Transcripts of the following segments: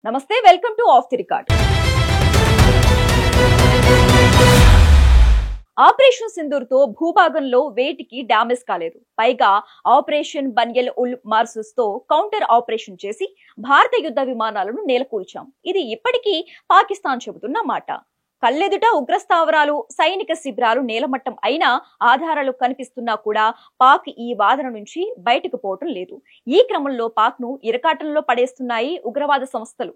నమస్తే, welcome to of the record. Operation Sindoor తో భూభాగంలో వేటికి డ్యామేజ్ కాలేదు. పైగా ఆపరేషన్ బన్యల్ ఉల్ మార్సుస్ తో కౌంటర్ ఆపరేషన్ చేసి భారత యుద్ధ విమానాలను నేలకూల్చాం. ఇది ఇప్పటికీ పాకిస్తాన్ చెబుతున్న మాట. కళ్ళెదుట ఉగ్రస్థావరాలు, సైనిక శిబిరాలు నేలమట్టం అయినా ఆధారాలు కనిపిస్తున్నా కూడా పాక్ ఈ వాదన నుంచి బయటకు పోవటం లేదు. ఈ క్రమంలో పాక్ ను ఇరకాటంలో పడేస్తున్నాయి ఉగ్రవాద సంస్థలు.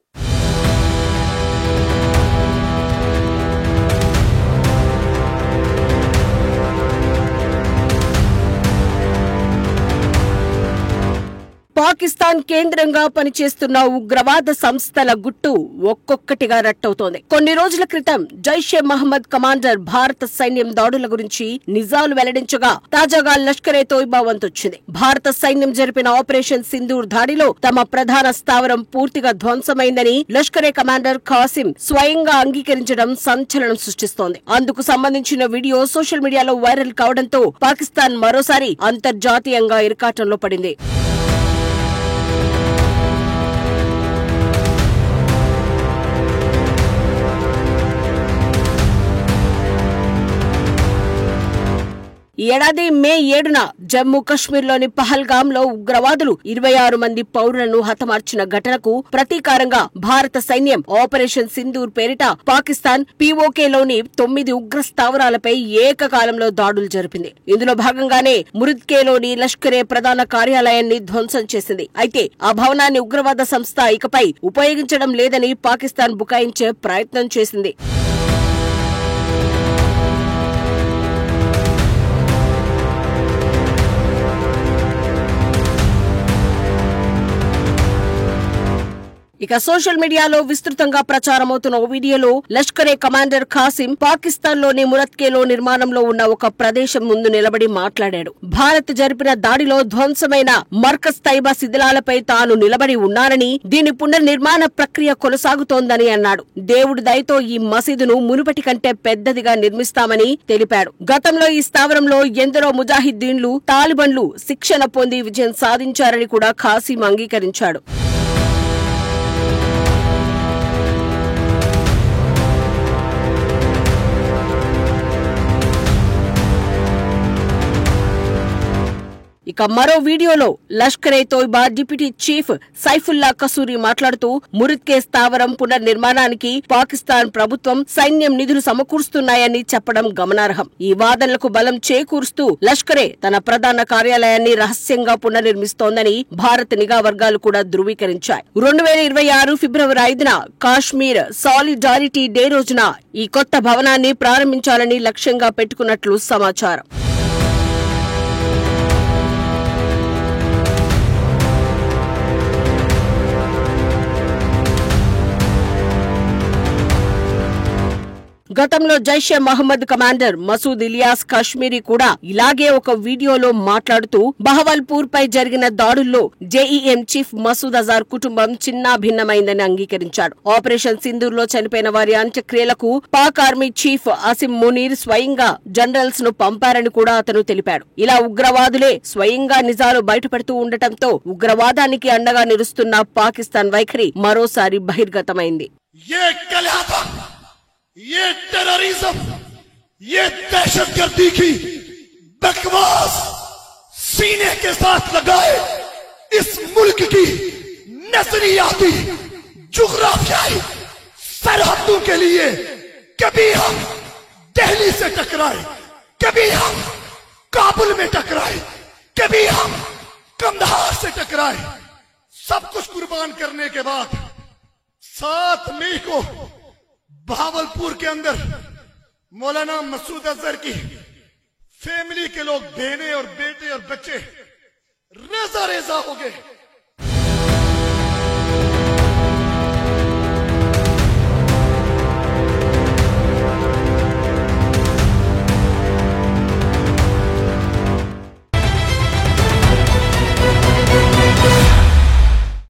పాకిస్తాన్ కేంద్రంగా పనిచేస్తున్న ఉగ్రవాద సంస్థల గుట్టు ఒక్కొక్కటిగా రట్టవుతోంది. కొన్ని రోజుల క్రితం జైషే మహమ్మద్ కమాండర్ భారత సైన్యం దాడుల గురించి నిజాలు వెల్లడించగా తాజాగా లష్కరే తోయిబా వంతొచ్చింది. భారత సైన్యం జరిపిన ఆపరేషన్ సింధూర్ దాడిలో తమ ప్రధాన స్థావరం పూర్తిగా ధ్వంసమైందని లష్కరే కమాండర్ ఖాసిం స్వయంగా అంగీకరించడం సంచలనం సృష్టిస్తోంది. అందుకు సంబంధించిన వీడియో సోషల్ మీడియాలో వైరల్ కావడంతో పాకిస్తాన్ మరోసారి అంతర్జాతీయంగా ఇరకాటంలో పడింది. ఈ ఏడాది మే 7న జమ్మూ కశ్మీర్లోని పహల్గాంలో ఉగ్రవాదులు 26 మంది పౌరులను హతమార్చిన ఘటనకు ప్రతీకారంగా భారత సైన్యం ఆపరేషన్ సింధూర్ పేరిట పాకిస్తాన్ పీఓకేలోని 9 ఉగ్ర స్థావరాలపై ఏకకాలంలో దాడులు జరిపింది. ఇందులో భాగంగానే మురిద్కేలోని లష్కరే ప్రధాన కార్యాలయాన్ని ధ్వంసం చేసింది. అయితే ఆ భవనాన్ని ఉగ్రవాద సంస్థ ఇకపై ఉపయోగించడం లేదని పాకిస్తాన్ బుకాయించే ప్రయత్నం చేసింది. ఇక సోషల్ మీడియాలో విస్తృతంగా ప్రచారమవుతున్న ఓ వీడియోలో లష్కరే కమాండర్ ఖాసిం పాకిస్తాన్ లోని మురత్కేలో నిర్మాణంలో ఉన్న ఒక ప్రదేశం ముందు నిలబడి మాట్లాడాడు. భారత్ జరిపిన దాడిలో ధ్వంసమైన మర్కజ్ తైబా శిథిలాలపై తాను నిలబడి ఉన్నానని, దీని పునర్నిర్మాణ ప్రక్రియ కొనసాగుతోందని అన్నాడు. దేవుడి దయతో ఈ మసీదును మునుపటి కంటే పెద్దదిగా నిర్మిస్తామని తెలిపాడు. గతంలో ఈ స్థావరంలో ఎందరో ముజాహిద్దీన్లు, తాలిబన్లు శిక్షణ పొంది విజయం సాధించారని కూడా ఖాసిం అంగీకరించాడు. ఇక మరో వీడియోలో లష్కరే తోయిబా డిప్యూటీ చీఫ్ సైఫుల్లా కసూరి మాట్లాడుతూ మురిద్కే స్థావరం పునర్నిర్మాణానికి పాకిస్తాన్ ప్రభుత్వం, సైన్యం నిధులు సమకూరుస్తున్నాయని చెప్పడం గమనార్హం. ఈ వాదనలకు బలం చేకూరుస్తూ లష్కరే తన ప్రధాన కార్యాలయాన్ని రహస్యంగా పునర్నిర్మిస్తోందని భారత నిఘా వర్గాలు కూడా ధృవీకరించాయి. 2026 ఫిబ్రవరి 5న కాశ్మీర్ సాలిడారిటీ డే రోజున ఈ కొత్త భవనాన్ని ప్రారంభించాలని లక్ష్యంగా పెట్టుకున్నట్లు సమాచారం. గతంలో జైషే మహమ్మద్ కమాండర్ మసూద్ ఇలియాస్ కాశ్మీరీ కూడా ఇలాగే ఒక వీడియోలో మాట్లాడుతూ బహవల్పూర్ పై జరిగిన దాడుల్లో జేఈఎం చీఫ్ మసూద్ అజార్ కుటుంబం చిన్నాభిన్నమైందని అంగీకరించాడు. ఆపరేషన్ సింధూర్ లో చనిపోయిన వారి అంత్యక్రియలకు పాక్ ఆర్మీ చీఫ్ అసిం మునీర్ స్వయంగా జనరల్స్ ను పంపారని కూడా అతను తెలిపాడు. ఇలా ఉగ్రవాదులే స్వయంగా నిజాలు బయటపెడుతూ ఉండటంతో ఉగ్రవాదానికి అండగా నిలుస్తున్న పాకిస్తాన్ వైఖరి మరోసారి బహిర్గతమైంది. ये टेररिज्म, ये दहशतगर्दी की बकवास सीने के साथ लगाए इस मुल्क की नजरियाती जुग्राफियाई सरहदों के लिए कभी हम दिल्ली से टकराए, कभी हम काबुल में टकराए, कभी हम कंधार से टकराए, सब कुछ कुर्बान करने के बाद 7 मई को बहावलपुर के अंदर मौलाना मसूद अजहर की फैमिली के लोग, बहनें और बेटे और बच्चे रेजा रेजा हो गए।